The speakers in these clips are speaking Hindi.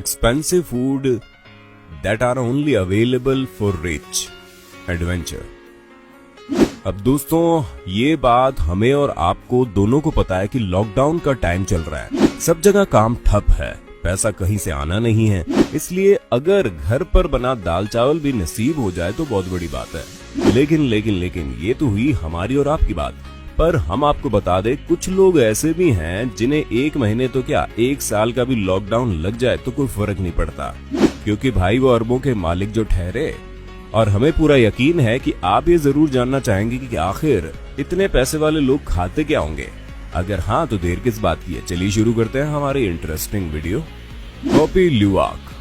expensive food that are only available for rich. Adventure. अब दोस्तों ये बात हमें और आपको दोनों को पता है कि लॉकडाउन का टाइम चल रहा है, सब जगह काम ठप है, पैसा कहीं से आना नहीं है, इसलिए अगर घर पर बना दाल चावल भी नसीब हो जाए तो बहुत बड़ी बात है। लेकिन ये तो हुई हमारी और आपकी बात, पर हम आपको बता दें कुछ लोग ऐसे भी हैं जिन्हें 1 महीने तो क्या 1 साल का भी लॉकडाउन लग जाए तो कोई फर्क नहीं पड़ता, क्योंकि भाई वो अरबों के मालिक जो ठहरे। और हमें पूरा यकीन है कि आप ये जरूर जानना चाहेंगे कि आखिर इतने पैसे वाले लोग खाते क्या होंगे। अगर हाँ तो देर किस बात की है, चलिए शुरू करते हैं हमारी इंटरेस्टिंग वीडियो। कॉफी ल्यूवाक।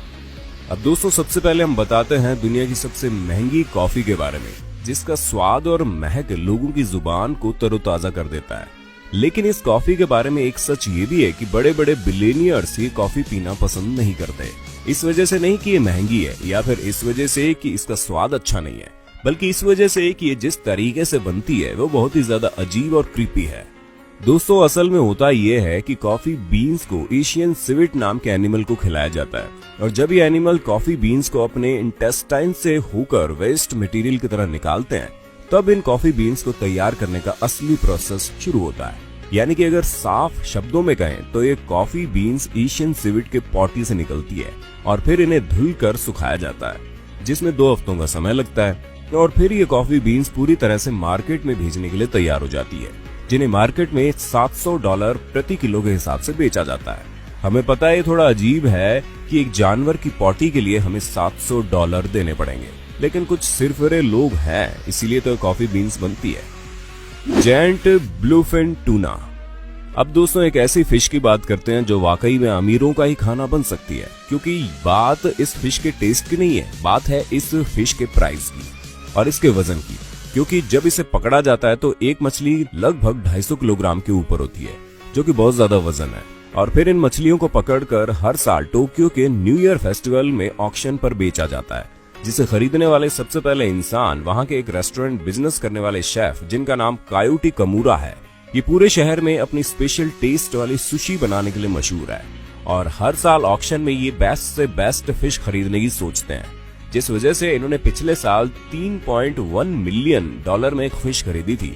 अब दोस्तों सबसे पहले हम बताते हैं दुनिया की सबसे महंगी कॉफी के बारे में, जिसका स्वाद और महक लोगों की जुबान को तरोताजा कर देता है। लेकिन इस कॉफी के बारे में एक सच ये भी है कि बड़े बड़े बिलियनियर्स ये कॉफी पीना पसंद नहीं करते। इस वजह से नहीं कि ये महंगी है या फिर इस वजह से कि इसका स्वाद अच्छा नहीं है, बल्कि इस वजह से कि ये जिस तरीके से बनती है वो बहुत ही ज्यादा अजीब और क्रीपी है। दोस्तों असल में होता ये है कि कॉफी बीन्स को एशियन सिविट नाम के एनिमल को खिलाया जाता है, और जब ये एनिमल कॉफी बीन्स को अपने इंटेस्टाइन से होकर वेस्ट मटेरियल की तरह निकालते हैं, तब इन कॉफी बीन्स को तैयार करने का असली प्रोसेस शुरू होता है। यानी कि अगर साफ शब्दों में कहें तो ये कॉफी बीन्स एशियन सिविट के पॉटी से निकलती है और फिर इन्हें धुलकर सुखाया जाता है, जिसमें 2 हफ्तों का समय लगता है, और फिर ये कॉफी बीन्स पूरी तरह से मार्केट में भेजने के लिए तैयार हो जाती है, जिन्हें मार्केट में $700 प्रति किलो के हिसाब से बेचा जाता है। हमें पता है ये थोड़ा अजीब है कि एक जानवर की पॉटी के लिए हमें $700 देने पड़ेंगे, लेकिन कुछ सिरफिरे लोग हैं, इसीलिए तो कॉफी बीन्स बनती है। Giant bluefin tuna. अब दोस्तों एक ऐसी फिश की बात करते हैं जो वाकई में अमीरों का ही खाना बन सकती है, क्योंकि बात इस फिश के टेस्ट की नहीं है, बात है इस फिश के प्राइस की और इसके वजन की। क्योंकि जब इसे पकड़ा जाता है तो एक मछली लगभग 250 किलोग्राम के ऊपर होती है, जो कि बहुत ज्यादा वजन है। और फिर इन मछलियों को पकड़कर हर साल टोक्यो के न्यू ईयर फेस्टिवल में ऑक्शन पर बेचा जाता है, जिसे खरीदने वाले सबसे पहले इंसान वहां के एक रेस्टोरेंट बिजनेस करने वाले शेफ, जिनका नाम कायोटी कमूरा है। ये पूरे शहर में अपनी स्पेशल टेस्ट वाली सुशी बनाने के लिए मशहूर है, और हर साल ऑक्शन में ये बेस्ट से बेस्ट फिश खरीदने की सोचते हैं, जिस वजह से इन्होंने पिछले साल $3.1 मिलियन में एक फिश खरीदी थी।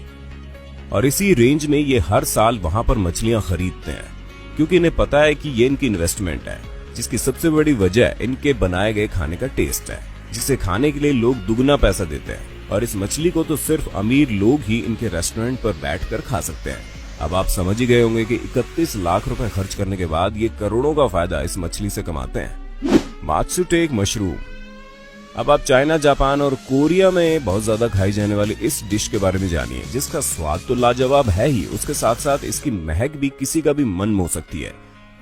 और इसी रेंज में ये हर साल वहां पर मछलियां खरीदते हैं, क्योंकि इन्हें पता है कि ये इनकी इन्वेस्टमेंट है, जिसकी सबसे बड़ी वजह इनके बनाए गए खाने का टेस्ट है, जिसे खाने के लिए लोग दुगना पैसा देते हैं। और इस मछली को तो सिर्फ अमीर लोग ही इनके रेस्टोरेंट पर बैठकर खा सकते हैं। अब आप समझ ही गए होंगे कि 31 लाख रुपए खर्च करने के बाद ये करोड़ों का फायदा इस मछली से कमाते हैं। मात्सुटेक मशरूम। अब आप चाइना, जापान और कोरिया में बहुत ज्यादा खाई जाने वाली इस डिश के बारे में जानिए, जिसका स्वाद तो लाजवाब है ही, उसके साथ साथ इसकी महक भी किसी का भी मन मोह सकती है।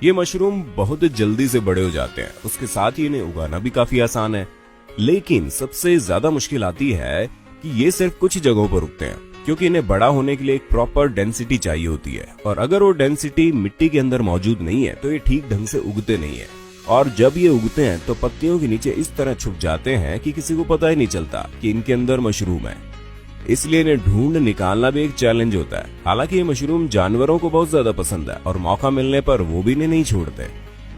ये मशरूम बहुत जल्दी से बड़े हो जाते हैं, उसके साथ ही इन्हें उगाना भी काफी आसान है। लेकिन सबसे ज्यादा मुश्किल आती है कि ये सिर्फ कुछ जगहों पर उगते हैं, क्योंकि इन्हें बड़ा होने के लिए एक प्रॉपर डेंसिटी चाहिए होती है, और अगर वो डेंसिटी मिट्टी के अंदर मौजूद नहीं है तो ये ठीक ढंग से उगते नहीं है। और जब ये उगते हैं तो पत्तियों के नीचे इस तरह छुप जाते हैं कि किसी को पता ही नहीं चलता कि इनके अंदर मशरूम है। इसलिए इन्हें ढूंढ निकालना भी एक चैलेंज होता है। हालांकि ये मशरूम जानवरों को बहुत ज्यादा पसंद है और मौका मिलने पर वो भी इन्हें नहीं छोड़ते,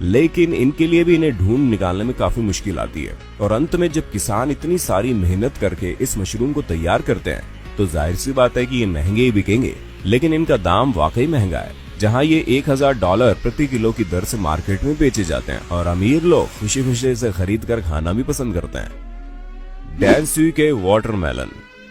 लेकिन इनके लिए भी इन्हें ढूंढ निकालने में काफी मुश्किल आती है। और अंत में जब किसान इतनी सारी मेहनत करके इस मशरूम को तैयार करते हैं तो जाहिर सी बात है कि ये महंगे ही बिकेंगे, लेकिन इनका दाम वाकई महंगा है, जहां ये $1000 प्रति किलो की दर से मार्केट में बेचे जाते हैं, और अमीर लोग खुशी खुशी इसे खरीद कर खाना भी पसंद करते हैं। डैनसुई के वाटरमेलन।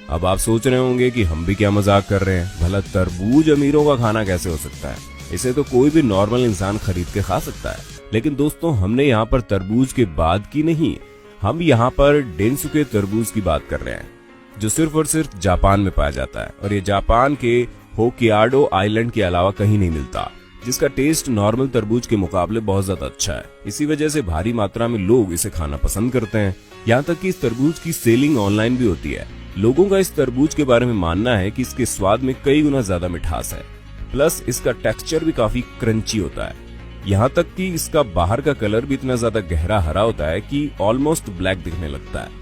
अब आप सोच रहे होंगे कि हम भी क्या मजाक कर रहे हैं, भला तरबूज अमीरों का खाना कैसे हो सकता है, इसे तो कोई भी नॉर्मल इंसान खरीद के खा सकता है। लेकिन दोस्तों हमने यहाँ पर तरबूज के बाद की नहीं, हम यहाँ पर डेनसुके तरबूज की बात कर रहे हैं, जो सिर्फ और सिर्फ जापान में पाया जाता है, और ये जापान के होक्काइडो आइलैंड के अलावा कहीं नहीं मिलता, जिसका टेस्ट नॉर्मल तरबूज के मुकाबले बहुत ज्यादा अच्छा है। इसी वजह से भारी मात्रा में लोग इसे खाना पसंद करते हैं, यहाँ तक कि इस तरबूज की सेलिंग ऑनलाइन भी होती है। लोगों का इस तरबूज के बारे में मानना है कि इसके स्वाद में कई गुना ज्यादा मिठास है, प्लस इसका टेक्सचर भी काफी क्रंची होता है। यहाँ तक कि इसका बाहर का कलर भी इतना ज्यादा गहरा हरा होता है कि ऑलमोस्ट ब्लैक दिखने लगता है।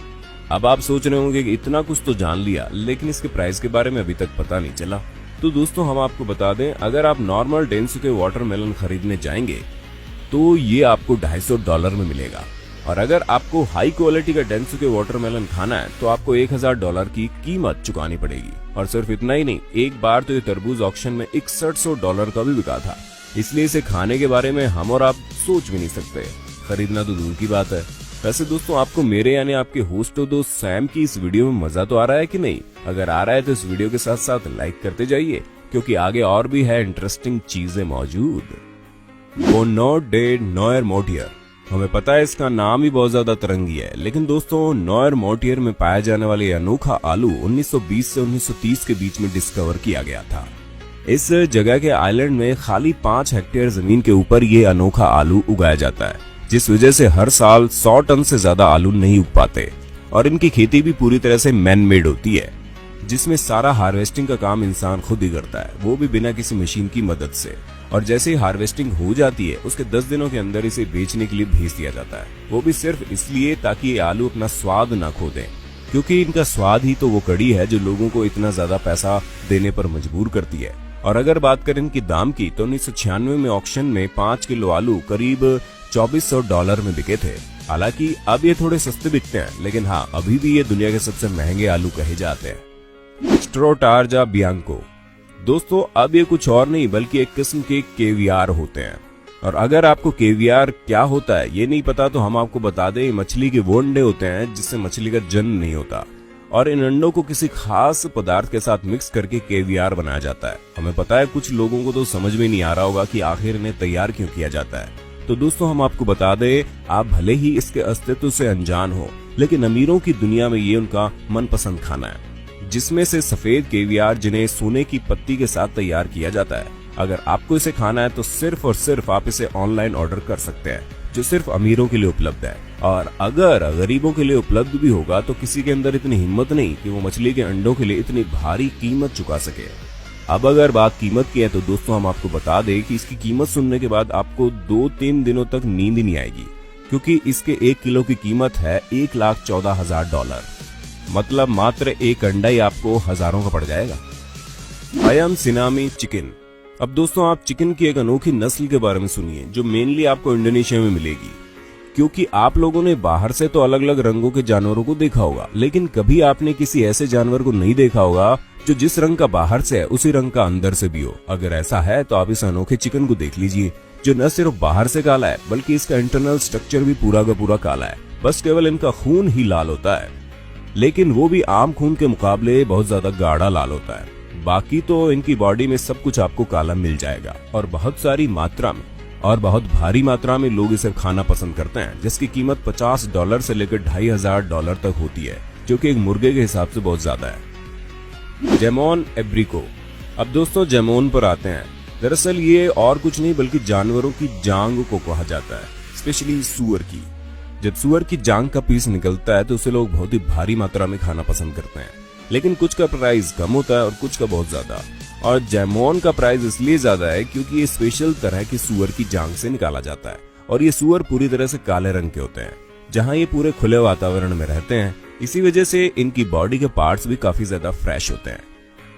अब आप सोच रहे होंगे कि इतना कुछ तो जान लिया, लेकिन इसके प्राइस के बारे में अभी तक पता नहीं चला। तो दोस्तों हम आपको बता दें, अगर आप नॉर्मल डेनसुके वाटरमेलन खरीदने जाएंगे तो ये आपको $250 में मिलेगा। और अगर आपको हाई क्वालिटी का डेंसुके वाटरमेलन खाना है तो आपको $1000 की कीमत चुकानी पड़ेगी। और सिर्फ इतना ही नहीं, एक बार तो ये तरबूज ऑक्शन में $6100 का भी बिका था। इसलिए इसे खाने के बारे में हम और आप सोच भी नहीं सकते, खरीदना तो दूर की बात है। वैसे दोस्तों, आपको मेरे यानी आपके होस्ट दोस्त सैम की इस वीडियो में मजा तो आ रहा है कि नहीं? अगर आ रहा है तो इस वीडियो के साथ साथ लाइक करते जाइए, क्योंकि आगे और भी है इंटरेस्टिंग चीजें मौजूद। बोनोट डे नॉयर मोटियर, हमें पता है इसका नाम ही बहुत ज्यादा तरंगी है, लेकिन दोस्तों नॉयर मोटियर में पाया जाने वाला यह अनोखा आलू 1920 से 1930 के बीच में डिस्कवर किया गया था। इस जगह के आइलैंड में खाली 5 हेक्टेयर जमीन के ऊपर ये अनोखा आलू उगाया जाता है, जिस वजह से हर साल 100 टन से ज्यादा आलू नहीं उग पाते। और इनकी खेती भी पूरी तरह से मैन मेड होती है, जिसमें सारा हार्वेस्टिंग का काम इंसान खुद ही करता है, वो भी बिना किसी मशीन की मदद से। और जैसे ही हार्वेस्टिंग हो जाती है उसके 10 दिनों के अंदर इसे बेचने के लिए भेज दिया जाता है, वो भी सिर्फ इसलिए ताकि ये आलू अपना स्वाद ना खो दें, क्योंकि इनका स्वाद ही तो वो कड़ी है जो लोगों को इतना ज्यादा पैसा देने पर मजबूर करती है। और अगर बात करें इनकी दाम की तो 1996 में ऑक्शन में 5 किलो आलू करीब $2400 में बिके थे। हालांकि अब ये थोड़े सस्ते बिकते हैं, लेकिन हाँ, अभी भी ये दुनिया के सबसे महंगे आलू कहे जाते हैं। स्ट्रोटार्जा बियांको, दोस्तों अब ये कुछ और नहीं बल्कि एक किस्म के केवियार होते हैं। और अगर आपको केवियार क्या होता है ये नहीं पता तो हम आपको बता दें, मछली के वो अंडे होते हैं जिससे मछली का जन्म नहीं होता, और इन अंडों को किसी खास पदार्थ के साथ मिक्स करके केवियार बनाया जाता है। हमें पता है कुछ लोगों को तो समझ में नहीं आ रहा होगा कि आखिर इन्हें तैयार क्यों किया जाता है। तो दोस्तों हम आपको बता दें, आप भले ही इसके अस्तित्व से अनजान हो, लेकिन अमीरों की दुनिया में ये उनका मनपसंद खाना है, जिसमें से सफेद केवियार जिन्हें सोने की पत्ती के साथ तैयार किया जाता है। अगर आपको इसे खाना है तो सिर्फ और सिर्फ आप इसे ऑनलाइन ऑर्डर कर सकते हैं, जो सिर्फ अमीरों के लिए उपलब्ध है। और अगर गरीबों के लिए उपलब्ध भी होगा तो किसी के अंदर इतनी हिम्मत नहीं कि वो मछली के अंडों के लिए इतनी भारी कीमत चुका सके। अब अगर बात कीमत की है तो दोस्तों हम आपको बता दें कि इसकी कीमत सुनने के बाद आपको 2-3 दिनों तक नींद ही नहीं आएगी, क्योंकि इसके 1 किलो की कीमत है $1,14,000। मतलब मात्र एक अंडा ही आपको हजारों का पड़ जाएगा। अयम सिनामी चिकन, अब दोस्तों आप चिकन की एक अनोखी नस्ल के बारे में सुनिए जो मेनली आपको इंडोनेशिया में मिलेगी। क्योंकि आप लोगों ने बाहर से तो अलग अलग रंगों के जानवरों को देखा होगा, लेकिन कभी आपने किसी ऐसे जानवर को नहीं देखा होगा जो जिस रंग का बाहर से है उसी रंग का अंदर से भी हो। अगर ऐसा है तो आप इस अनोखे चिकन को देख लीजिए, जो न सिर्फ बाहर से काला है बल्कि इसका इंटरनल स्ट्रक्चर भी पूरा का पूरा काला है। बस केवल इनका खून ही लाल होता है, लेकिन वो भी आम खून के मुकाबले बहुत ज्यादा गाढ़ा लाल होता है। बाकी तो इनकी बॉडी में सब कुछ आपको काला मिल जाएगा, और बहुत सारी मात्रा में और बहुत भारी मात्रा में लोग इसे खाना पसंद करते हैं, जिसकी कीमत $50 से लेकर $2500 तक होती है, जो कि एक मुर्गे के हिसाब से बहुत ज्यादा है। जेमोन एब्रिको, अब दोस्तों जेमोन पर आते हैं। दरअसल ये और कुछ नहीं बल्कि जानवरों की जांग को कहा जाता है, स्पेशली सूअर की। जब सूअर की जांग का पीस निकलता है तो उसे लोग बहुत ही भारी मात्रा में खाना पसंद करते हैं, लेकिन कुछ का प्राइस कम होता है और कुछ का बहुत ज्यादा। और जैमोन का प्राइस इसलिए ज्यादा है क्योंकि ये स्पेशल तरह की सूअर की जांग से निकाला जाता है, और ये सूअर पूरी तरह से काले रंग के होते हैं, जहाँ ये पूरे खुले वातावरण में रहते हैं। इसी वजह से इनकी बॉडी के पार्ट्स भी काफी ज्यादा फ्रेश होते हैं।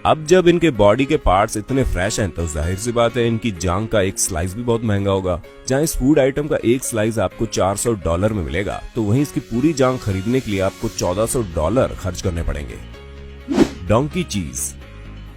अब जब इनके बॉडी के पार्ट्स इतने फ्रेश हैं तो जाहिर सी बात है इनकी जांग का एक स्लाइस भी बहुत महंगा होगा। जहां इस फूड आइटम का एक स्लाइस आपको $400 में मिलेगा, तो वहीं इसकी पूरी जांग खरीदने के लिए आपको $1400 खर्च करने पड़ेंगे। डोंकी चीज,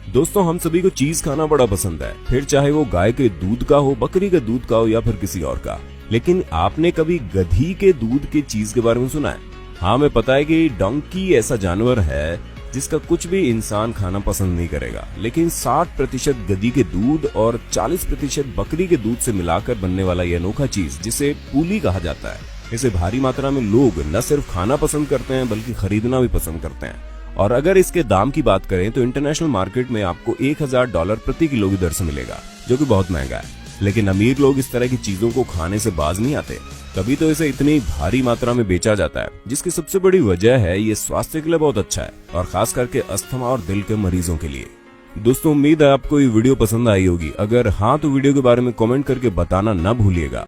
दोस्तों हम सभी को चीज खाना बड़ा पसंद है, फिर चाहे वो गाय के दूध का हो, बकरी के दूध का हो या फिर किसी और का। लेकिन आपने कभी गधी के दूध के चीज के बारे में सुना है? हाँ, मैं पता है कि डोंकी ऐसा जानवर है जिसका कुछ भी इंसान खाना पसंद नहीं करेगा, लेकिन 60% गधी के दूध और 40% बकरी के दूध से मिलाकर बनने वाला यह अनोखा चीज, जिसे पूली कहा जाता है, इसे भारी मात्रा में लोग न सिर्फ खाना पसंद करते हैं बल्कि खरीदना भी पसंद करते हैं। और अगर इसके दाम की बात करें तो इंटरनेशनल मार्केट में आपको $1000 प्रति किलो की दर से मिलेगा, जो कि बहुत महंगा है। लेकिन अमीर लोग इस तरह की चीजों को खाने से बाज नहीं आते, तभी तो इसे इतनी भारी मात्रा में बेचा जाता है, जिसकी सबसे बड़ी वजह है ये स्वास्थ्य के लिए बहुत अच्छा है, और खास करके अस्थमा और दिल के मरीजों के लिए। दोस्तों उम्मीद है आपको ये वीडियो पसंद आई होगी। अगर हाँ तो वीडियो के बारे में कमेंट करके बताना ना भूलिएगा।